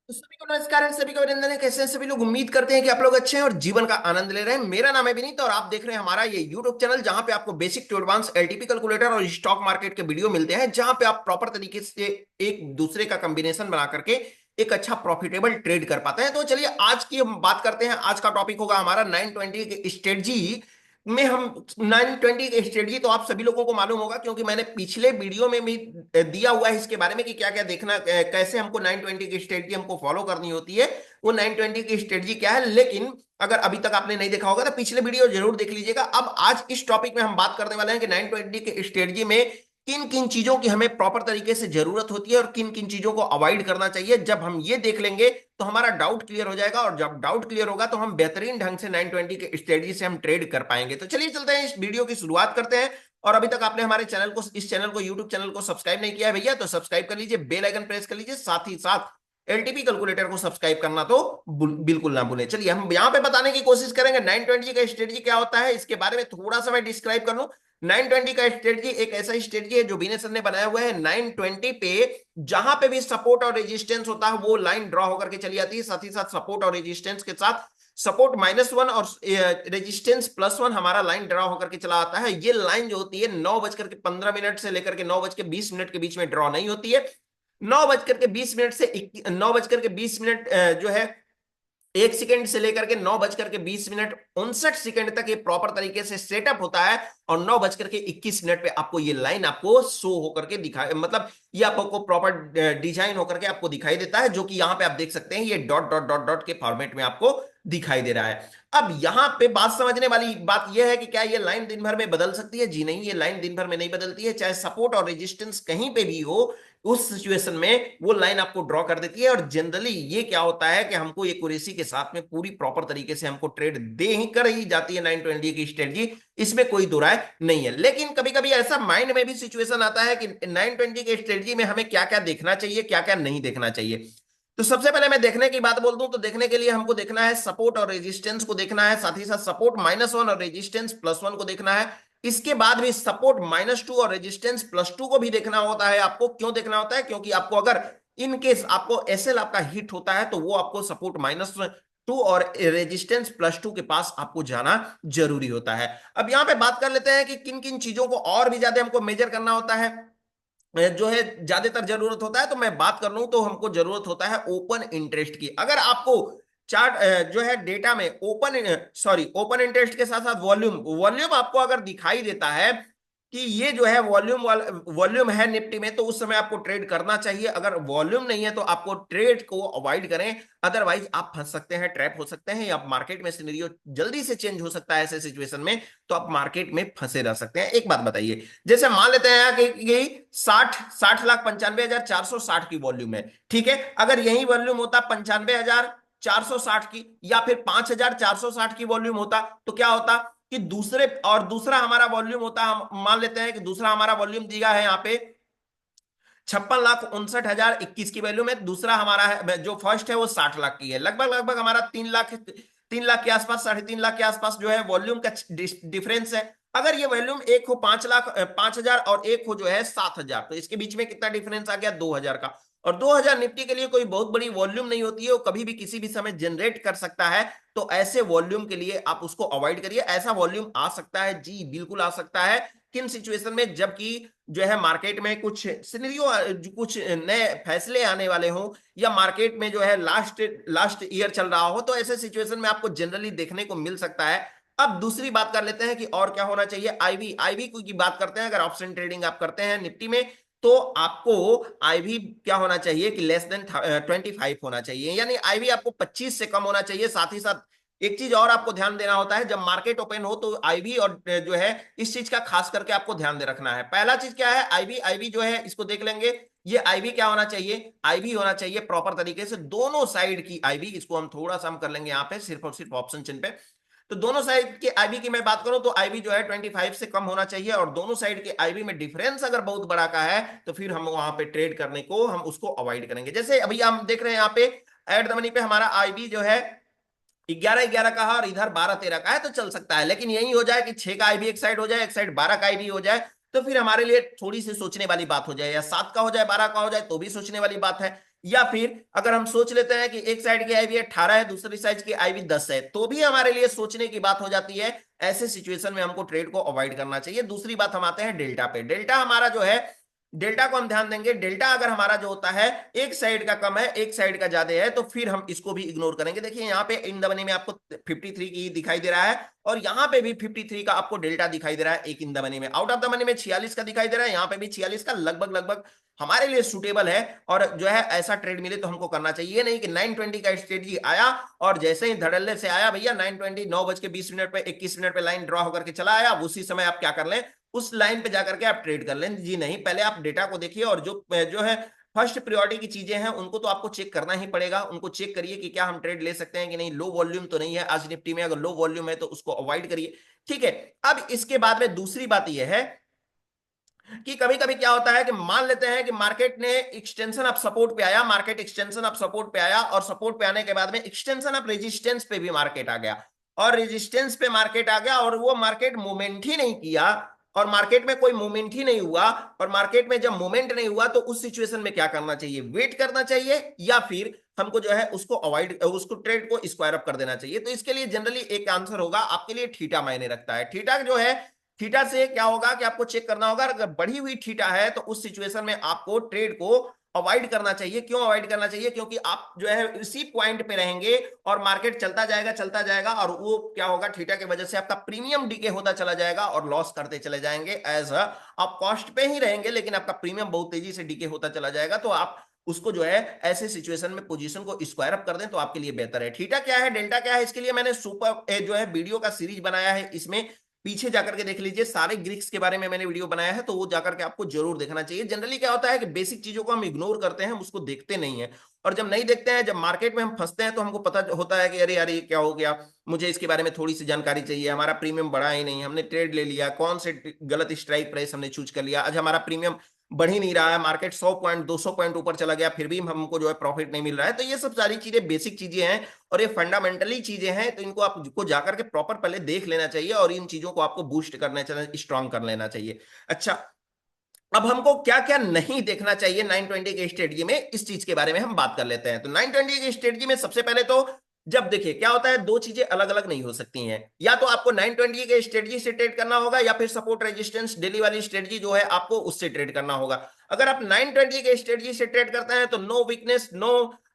तो सभी को नमस्कार है, सभी को अभिनंदन है। कैसे हैं सभी लोग? उम्मीद करते हैं कि आप लोग अच्छे हैं और जीवन का आनंद ले रहे हैं। मेरा नाम है विनीत और आप देख रहे हैं हमारा ये यूट्यूब चैनल, जहां पे आपको basic to advance LTP calculator और स्टॉक मार्केट के वीडियो मिलते हैं, जहां पे आप प्रॉपर तरीके से एक दूसरे का कॉम्बिनेशन बना करके एक अच्छा प्रॉफिटेबल ट्रेड कर पाते हैं। तो चलिए आज की हम बात करते हैं। आज का टॉपिक होगा हमारा 920 की स्ट्रेटजी में हम 920 की स्ट्रेटजी तो आप सभी लोगों को मालूम होगा, क्योंकि मैंने पिछले वीडियो में भी दिया हुआ है इसके बारे में कि क्या क्या देखना, कैसे हमको 920 की स्ट्रेटजी हमको फॉलो करनी होती है, वो 920 की स्ट्रेटजी क्या है। लेकिन अगर अभी तक आपने नहीं देखा होगा तो पिछले वीडियो जरूर देख लीजिएगा। अब आज इस टॉपिक में हम बात करने वाले हैं कि 920 की स्ट्रेटजी में किन किन चीजों की हमें प्रॉपर तरीके से जरूरत होती है और किन किन चीजों को अवॉइड करना चाहिए। जब हम ये देख लेंगे तो हमारा डाउट क्लियर हो जाएगा, और जब डाउट क्लियर होगा तो हम बेहतरीन ढंग से 920 के स्ट्रेटजी से हम ट्रेड कर पाएंगे। तो चलिए चलते हैं, इस वीडियो की शुरुआत करते हैं। और अभी तक आपने हमारे चैनल को, इस चैनल को, यूट्यूब चैनल को सब्सक्राइब नहीं किया है भैया, तो सब्सक्राइब कर लीजिए, बेल आइकन प्रेस कर लीजिए, साथ ही साथ एलटीपी कैलकुलेटर को सब्सक्राइब करना तो बिल्कुल ना भूलें। चलिए हम यहां पे बताने की कोशिश करेंगे 920 का स्ट्रेटजी क्या होता है, इसके बारे में थोड़ा सा मैं डिस्क्राइब कर लूं। 920 का स्ट्रेटजी एक ऐसा स्ट्रेटजी है जो विनय सर ने बनाया हुआ है 920 पे। जहां पे भी सपोर्ट और रेजिस्टेंस होता है वो लाइन ड्रॉ होकर के चली आती है, साथ ही साथ सपोर्ट और रेजिस्टेंस के साथ सपोर्ट -1 और रेजिस्टेंस +1 हमारा लाइन ड्रॉ होकर के चला आता है। ये लाइन जो होती है 9:15 से लेकर के 9:20 के बीच में ड्रॉ नहीं होती है। 9:20 से 9:20 जो है 1 सेकेंड से लेकर के 9:20 59 तक ये प्रॉपर तरीके से सेटअप होता है। और 9:21 पे आपको ये लाइन आपको शो होकर के दिखाई, मतलब ये आपको प्रॉपर डिजाइन होकर के आपको दिखाई देता है, जो कि यहां पे आप देख सकते हैं ये डॉट डॉट डॉट डॉट के फॉर्मेट में आपको दिखाई दे रहा है। अब यहां पे बात समझने वाली बात यह है कि क्या ये लाइन दिन भर में बदल सकती है? जी नहीं, ये लाइन दिन भर में नहीं बदलती है। चाहे सपोर्ट और रेजिस्टेंस कहीं पे भी हो, उस सिचुएशन में वो लाइन आपको ड्रॉ कर देती है। और जनरली ये क्या होता है कि हमको एक्यूरेसी के साथ में पूरी प्रॉपर तरीके से हमको ट्रेड दे ही कर ही जाती है 920 की स्ट्रेटजी, इसमें कोई दो राय नहीं है। लेकिन कभी कभी ऐसा माइंड में भी सिचुएशन आता है कि 920 की स्ट्रेटजी में हमें क्या क्या देखना चाहिए, क्या क्या नहीं देखना चाहिए। तो सबसे पहले मैं देखने की बात बोल दूं तो देखने के लिए हमको देखना है सपोर्ट और रेजिस्टेंस को देखना है, साथ ही साथ सपोर्ट -1 और रेजिस्टेंस +1 को देखना है। इसके बाद भी सपोर्ट -2 और रेजिस्टेंस +2 को भी देखना होता है। आपको क्यों देखना होता है? क्योंकि आपको अगर इन केस आपको एसएल आपका हिट होता है तो वो आपको सपोर्ट -2 और रेजिस्टेंस +2 के पास आपको जाना जरूरी होता है। अब यहां पे बात कर लेते हैं कि किन किन चीजों को और भी ज्यादा हमको मेजर करना होता है, जो है ज्यादातर जरूरत होता है। तो मैं बात कर लूं तो हमको जरूरत होता है ओपन इंटरेस्ट की। अगर आपको चार्ट जो है डेटा में ओपन इंटरेस्ट के साथ साथ वॉल्यूम वॉल्यूम आपको अगर दिखाई देता है कि ये जो है वॉल्यूम है निफ्टी में, तो उस समय आपको ट्रेड करना चाहिए। अगर वॉल्यूम नहीं है तो आपको ट्रेड को अवॉइड करें, अदरवाइज आप फंस सकते हैं, ट्रैप हो सकते हैं, या मार्केट में सिनेरियो जल्दी से चेंज हो सकता है ऐसे सिचुएशन में, तो आप मार्केट में फंसे रह सकते हैं। एक बात बताइए, जैसे मान लेते हैं कि 60,60,95,460 की वॉल्यूम है, ठीक है। अगर यही वॉल्यूम होता 95,460 की, या फिर 5,460 की वॉल्यूम होता, तो क्या होता कि दूसरा हमारा वॉल्यूम होता, हम मान लेते हैं कि दूसरा हमारा वॉल्यूम दिया है यहाँ पे 56,59,021 की वैल्यू में। दूसरा हमारा है, जो फर्स्ट है वो 60 लाख की है। लगभग लगभग हमारा 3 लाख के आसपास, 3.5 लाख के आसपास जो है वॉल्यूम का डिफरेंस है। अगर ये वॉल्यूम एक हो 5,00,000 और एक हो जो है 7,000, तो इसके बीच में कितना डिफरेंस आ गया? 2,000 का। और 2,000 निफ्टी के लिए कोई बहुत बड़ी वॉल्यूम नहीं होती है, वो कभी भी किसी भी समय जनरेट कर सकता है। तो ऐसे वॉल्यूम के लिए आप उसको अवॉइड करिए। ऐसा वॉल्यूम आ सकता है, जी बिल्कुल आ सकता है। किन सिचुएशन में? जबकि जो है मार्केट में कुछ सिनेरियो, कुछ नए फैसले आने वाले हों, या मार्केट में जो है लास्ट लास्ट ईयर चल रहा हो, तो ऐसे सिचुएशन में आपको जनरली देखने को मिल सकता है। अब दूसरी बात कर लेते हैं कि और क्या होना चाहिए। आईवी आईवी की बात करते हैं। अगर ऑप्शन ट्रेडिंग आप करते हैं निफ्टी में, तो आपको आईवी क्या होना चाहिए कि <25 होना चाहिए, यानी आईवी आपको 25 से कम होना चाहिए। साथ ही साथ एक चीज और आपको ध्यान देना होता है, जब मार्केट ओपन हो तो आईवी और जो है इस चीज का खास करके आपको ध्यान दे रखना है। पहला चीज क्या है? आईवी आईवी जो है इसको देख लेंगे। ये आईवी क्या होना चाहिए? आईवी होना चाहिए प्रॉपर तरीके से दोनों साइड की आईवी। इसको हम थोड़ा सा हम कर लेंगे यहाँ पे, सिर्फ और सिर्फ ऑप्शन चिन्ह पे। तो दोनों साइड के आईवी की मैं बात करूं तो आईवी जो है 25 से कम होना चाहिए, और दोनों साइड के आईवी में डिफरेंस अगर बहुत बड़ा का है तो फिर हम वहां पे ट्रेड करने को हम उसको अवॉइड करेंगे। जैसे अभी हम देख रहे हैं यहाँ पे एट द मनी पे हमारा आईवी जो है 11-11 का है और इधर 12-13 का है, तो चल सकता है। लेकिन यही हो जाए कि 6 का आईबी एक साइड हो जाए, एक साइड 12 का आईबी हो जाए, तो फिर हमारे लिए थोड़ी सी सोचने वाली बात हो जाए, या 7 का हो जाए, 12 का हो जाए, तो भी सोचने वाली बात है। या फिर अगर हम सोच लेते हैं कि एक साइड की आईवी 18 है, दूसरी साइड की आईवी 10 है, तो भी हमारे लिए सोचने की बात हो जाती है। ऐसे सिचुएशन में हमको ट्रेड को अवॉइड करना चाहिए। दूसरी बात हम आते हैं डेल्टा पे। डेल्टा हमारा जो है, डेल्टा को हम ध्यान देंगे। डेल्टा अगर हमारा जो होता है एक साइड का कम है एक साइड का ज्यादा है, तो फिर हम इसको भी इग्नोर करेंगे। देखिए यहाँ पे इन द मनी में आपको 53 की दिखाई दे रहा है, और यहाँ पे भी 53 का आपको डेल्टा दिखाई दे रहा है एक इन द मनी में। आउट ऑफ द मनी में 46 का दिखाई दे रहा है, यहाँ पे भी 46 का, लगभग लगभग हमारे लिए सुटेबल है। और जो है ऐसा ट्रेड मिले तो हमको करना चाहिए। नहीं कि 920 का स्ट्रेटजी आया और जैसे ही धड़ल्ले से आया भैया 920 9:20 पे 21 मिनट पे लाइन ड्रॉ होकर के चला आया, उसी समय आप क्या कर लें, उस लाइन पे जाकर के आप ट्रेड कर लें। जी नहीं, पहले आप डेटा को देखिए, और जो जो है फर्स्ट प्रायोरिटी की चीजें हैं उनको तो आपको चेक करना ही पड़ेगा। उनको चेक करिए कि क्या हम ट्रेड ले सकते हैं कि नहीं। लो वॉल्यूम तो नहीं है आज निफ्टी में, अगर लो वॉल्यूम है तो उसको अवॉइड करिए। ठीक है। अब इसके बाद में दूसरी बात यह है कि कभी कभी क्या होता है कि मान लेते हैं कि मार्केट ने एक्सटेंशन ऑफ सपोर्ट पे आया, मार्केट एक्सटेंशन ऑफ सपोर्ट पे आया, और सपोर्ट पे आने के बाद में एक्सटेंशन ऑफ रेजिस्टेंस पे भी मार्केट आ गया, और रेजिस्टेंस पे मार्केट आ गया, और वो मार्केट मूवमेंट ही नहीं किया, और मार्केट में कोई मूवमेंट ही नहीं हुआ। और मार्केट में जब मूवमेंट नहीं हुआ तो उस सिचुएशन में क्या करना चाहिए, वेट करना चाहिए, या फिर हमको जो है उसको अवॉइड, उसको ट्रेड को स्क्वायर अप कर देना चाहिए। तो इसके लिए जनरली एक आंसर होगा आपके लिए, थीटा मायने रखता है। थीटा जो है, थीटा से क्या होगा कि आपको चेक करना होगा, अगर बढ़ी हुई थीटा है तो उस सिचुएशन में आपको ट्रेड को अवॉइड करना चाहिए। क्यों अवॉइड करना चाहिए, क्योंकि आप जो है इसी पॉइंट पे रहेंगे और मार्केट चलता जाएगा, और वो क्या होगा, थीटा की वजह से आपका प्रीमियम डीके होता चला जाएगा और लॉस करते चले जाएंगे। एज आप कॉस्ट पे ही रहेंगे लेकिन आपका प्रीमियम बहुत तेजी से डीके होता चला जाएगा। तो आप उसको जो है ऐसे सिचुएशन में पोजीशन को स्क्वायर अप कर दें तो आपके लिए बेहतर है। थीटा क्या है, डेल्टा क्या है, इसके लिए मैंने सुपर जो है वीडियो का सीरीज बनाया है। इसमें पीछे जाकर के देख लीजिए, सारे ग्रीक्स के बारे में मैंने वीडियो बनाया है, तो वो जाकर के आपको जरूर देखना चाहिए। जनरली क्या होता है कि बेसिक चीजों को हम इग्नोर करते हैं, हम उसको देखते नहीं है, और जब नहीं देखते हैं, जब मार्केट में हम फंसते हैं तो हमको पता होता है कि अरे यार ये क्या हो गया, मुझे इसके बारे में थोड़ी सी जानकारी चाहिए, हमारा प्रीमियम बढ़ा ही नहीं, हमने ट्रेड ले लिया, कौन से गलत स्ट्राइक प्राइस हमने चूज कर लिया, आज हमारा प्रीमियम बढ़ ही नहीं रहा है, मार्केट 100 पॉइंट 200 पॉइंट ऊपर चला गया, फिर भी हमको जो है प्रॉफिट नहीं मिल रहा है। तो ये सब सारी चीजें बेसिक चीजें हैं और ये फंडामेंटली चीजें हैं, तो इनको आपको जाकर के प्रॉपर पहले देख लेना चाहिए और इन चीजों को आपको बूस्ट करना चाहिए, स्ट्रांग कर लेना चाहिए। अच्छा, अब हमको क्या क्या नहीं देखना चाहिए 920 के स्ट्रेटजी में, इस चीज के बारे में हम बात कर लेते हैं। तो 920 के स्ट्रेटजी में सबसे पहले तो, जब देखिए क्या होता है, दो चीजें अलग अलग नहीं हो सकती हैं। या तो आपको 920 के स्ट्रेटजी से ट्रेड करना होगा, या फिर सपोर्ट रेजिस्टेंस डेली वाली स्ट्रेटजी जो है आपको उससे ट्रेड करना होगा। अगर आप 920 के स्ट्रेटजी से ट्रेड करते हैं तो no weakness, no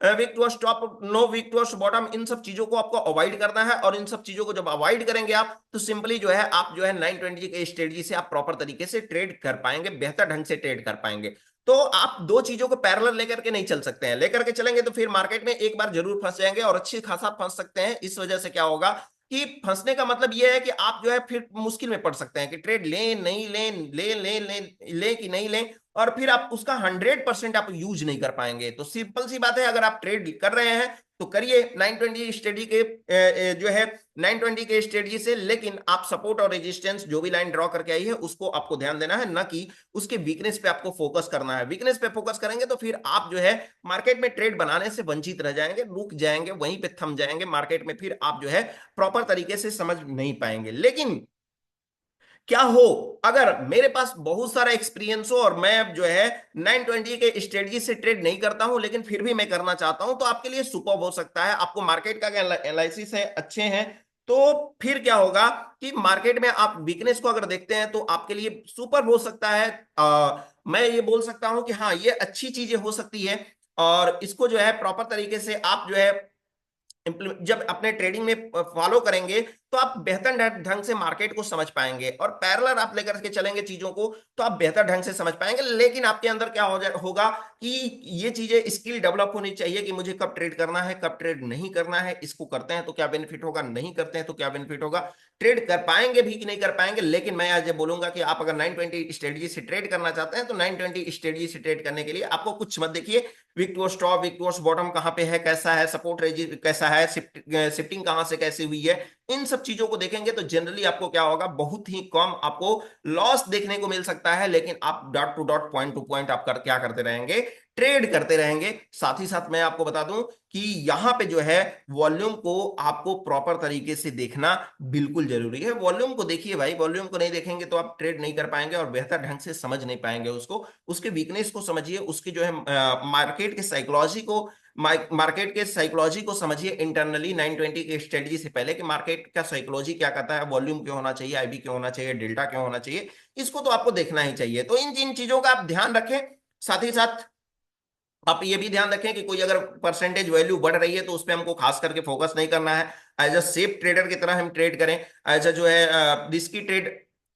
wick to top, no wick to bottom, इन सब चीजों को आपको अवॉइड करना है। और इन सब चीजों को जब अवॉइड करेंगे आप, तो सिंपली जो है आप जो है 920 के स्ट्रेटजी से आप प्रॉपर तरीके से ट्रेड कर पाएंगे, बेहतर ढंग से ट्रेड कर पाएंगे। तो आप दो चीजों को पैरेलल लेकर के नहीं चल सकते हैं, लेकर के चलेंगे तो फिर मार्केट में एक बार जरूर फंस जाएंगे, और अच्छी खासा फंस सकते हैं। इस वजह से क्या होगा कि फंसने का मतलब यह है कि आप जो है फिर मुश्किल में पड़ सकते हैं कि ट्रेड लें नहीं लें, लें कि नहीं लें, और फिर आप उसका 100% आप यूज नहीं कर पाएंगे। तो सिंपल सी बात है, अगर आप ट्रेड कर रहे हैं तो करिए 920 स्ट्रेटजी के जो है 920 के स्ट्रेटजी से, लेकिन आप सपोर्ट और रेजिस्टेंस जो भी लाइन ड्रॉ करके आई है उसको आपको ध्यान देना है, ना कि उसके वीकनेस पे आपको फोकस करना है। वीकनेस पे फोकस करेंगे तो फिर आप जो है मार्केट में ट्रेड बनाने से वंचित रह जाएंगे, रुक जाएंगे, वहीं पे थम जाएंगे मार्केट में, फिर आप जो है प्रॉपर तरीके से समझ नहीं पाएंगे। लेकिन क्या हो, अगर मेरे पास बहुत सारा एक्सपीरियंस हो और मैं जो है 920 के स्ट्रेटजी से ट्रेड नहीं करता हूं लेकिन फिर भी मैं करना चाहता हूं, तो आपके लिए सुपर हो सकता है। आपको मार्केट का एनालिसिस है, अच्छे हैं, तो फिर क्या होगा कि मार्केट में आप वीकनेस को अगर देखते हैं तो आपके लिए सुपर हो सकता है। मैं ये बोल सकता हूं कि हाँ, ये अच्छी चीजें हो सकती है, और इसको जो है प्रॉपर तरीके से आप जो है जब अपने ट्रेडिंग में फॉलो करेंगे तो आप बेहतर ढंग से मार्केट को समझ पाएंगे, और पैरेलल आप लेकर के चलेंगे चीजों को तो आप बेहतर ढंग से समझ पाएंगे। लेकिन आपके अंदर क्या होगा कि ये चीजें स्किल डेवलप होनी चाहिए कि मुझे कब ट्रेड करना है, कब ट्रेड नहीं करना है, इसको करते हैं तो क्या बेनिफिट होगा, नहीं करते हैं तो क्या बेनिफिट होगा, ट्रेड कर पाएंगे भी कि नहीं कर पाएंगे। लेकिन मैं आज ये बोलूंगा कि आप अगर 920 स्ट्रेटजी से ट्रेड करना चाहते हैं तो 920 स्ट्रेटजी से ट्रेड करने के लिए आपको कुछ मत देखिए, wick to stop, wick to bottom कहां पे है, कैसा है सपोर्ट रेजिस्ट, कैसा है शिफ्टिंग कहां से कैसी हुई है, इन सब चीजों को देखेंगे तो जनरली आपको क्या होगा, बहुत ही कम आपको लॉस देखने को मिल सकता है। लेकिन आप dot to dot, point two point आप क्या करते रहेंगे, ट्रेड करते रहेंगे। साथ ही साथ मैं आपको बता दूं कि यहां पे जो है वॉल्यूम को आपको प्रॉपर तरीके से देखना बिल्कुल जरूरी है। वॉल्यूम को देखिए भाई, वॉल्यूम को नहीं देखेंगे तो आप ट्रेड नहीं कर पाएंगे और बेहतर ढंग से समझ नहीं पाएंगे उसको। उसके वीकनेस को समझिए, उसके जो है मार्केट के साइकोलॉजी को, मार्केट के साइकोलॉजी को समझिए इंटरनली 920 के स्ट्रेटजी से पहले कि मार्केट का साइकोलॉजी क्या कहता है, वॉल्यूम क्यों होना चाहिए, आईबी क्यों होना चाहिए, डेल्टा क्यों होना चाहिए, इसको तो आपको देखना ही चाहिए। तो इन इन चीजों का आप ध्यान रखें। साथ ही साथ आप ये भी ध्यान रखें कि कोई अगर परसेंटेज वैल्यू बढ़ रही है तो उस पर हमको खास करके फोकस नहीं करना है। एज अ सेफ ट्रेडर की तरह हम ट्रेड करें। एज अ जो है रिस्की ट्रेड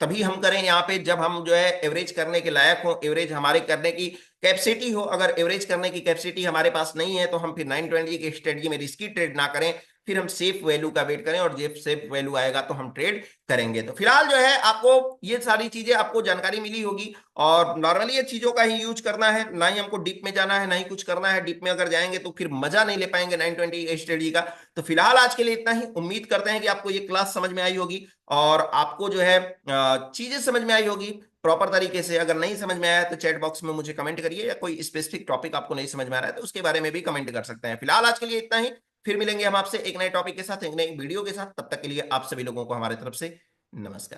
तभी हम करें यहाँ पे जब हम जो है एवरेज करने के लायक हो, एवरेज हमारे करने की कैपेसिटी हो। अगर एवरेज करने की कैपेसिटी हमारे पास नहीं है तो हम फिर 920 की स्ट्रेटजी में रिस्की ट्रेड ना करें, फिर हम सेफ वैल्यू का वेट करें, और जब सेफ वैल्यू आएगा तो हम ट्रेड करेंगे। तो फिलहाल जो है आपको ये सारी चीजें आपको जानकारी मिली होगी, और नॉर्मली ये चीजों का ही यूज करना है, ना ही हमको डीप में जाना है, ना ही कुछ करना है। डीप में अगर जाएंगे तो फिर मजा नहीं ले पाएंगे 920 स्टडी का। तो फिलहाल आज के लिए इतना ही। उम्मीद करते हैं कि आपको ये क्लास समझ में आई होगी और आपको जो है चीजें समझ में आई होगी प्रॉपर तरीके से। अगर नहीं समझ में आया तो चैट बॉक्स में मुझे कमेंट करिए, या कोई स्पेसिफिक टॉपिक आपको नहीं समझ में आ रहा है तो उसके बारे में भी कमेंट कर सकते हैं। फिलहाल आज के लिए इतना ही। फिर मिलेंगे हम आपसे एक नए टॉपिक के साथ, एक नई वीडियो के साथ। तब तक के लिए आप सभी लोगों को हमारे तरफ से नमस्कार।